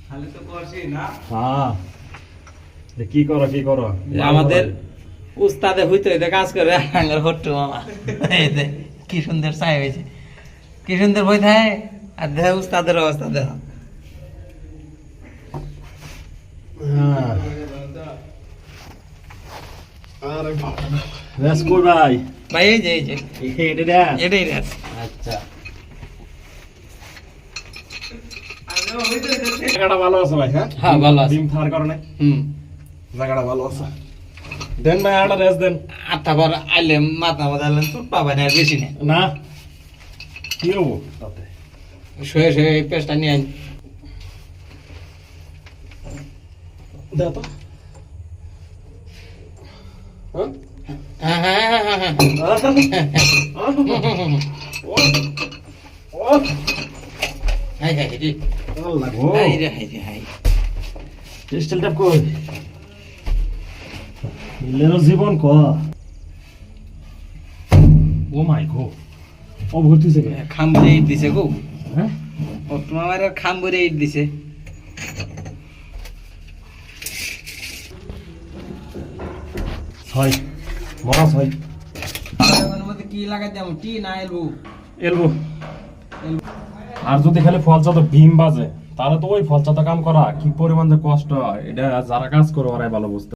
খালি তো করছি না। হ্যাঁ কি করো আমাদের উস্তাদে হইতে হইতে কাজ করে আঙ্গার হট্টু মামা। এই দে কি সুন্দর চাই হয়েছে, কি সুন্দর বই থাকে। আর দেখ উস্তাদের অবস্থা দেখ। রাজকুল ভাই ভাই এই যে এটাই রে। আচ্ছা জায়গাটা ভালো আছে ভাই। হ্যাঁ হ্যাঁ ভালো আছে। ডিম থার কারণে জায়গাটা ভালো আছে। দেন ভাই একটা রেস্ট দেন। আটটা বার আইলে মাথা মাথা আইলেন চুট পাবেন আর বেশি নেই। না কি হবো তাতে? শুয়ে শুয়ে এই পেস্টটা নিয়ে আইন। দাও তো। হ্যাঁ হ্যাঁ হ্যাঁ হ্যাঁ হ্যাঁ হাই হাই রে হাই রে হাই রে হাই। ক্রিস্টালটা কই? ইলেরো জীবন ক। ও মাই গো, ও ভর্তি থেকে খাম ভরে ইট দিছে গো। হ্যাঁ ও তোমার আর খাম ভরে ইট দিছে। ছয় মরা ছয় মধ্যে কি লাগাই দাম টি না এলবো এলবো। আর যদি খালি ফলচাতে ভীম বাজে তাহলে তো ওই ফলচাতে কাম করা কি পরিমাণ যে কষ্ট, এটা যারা কাজ করে ওরাই ভালো বুঝতে।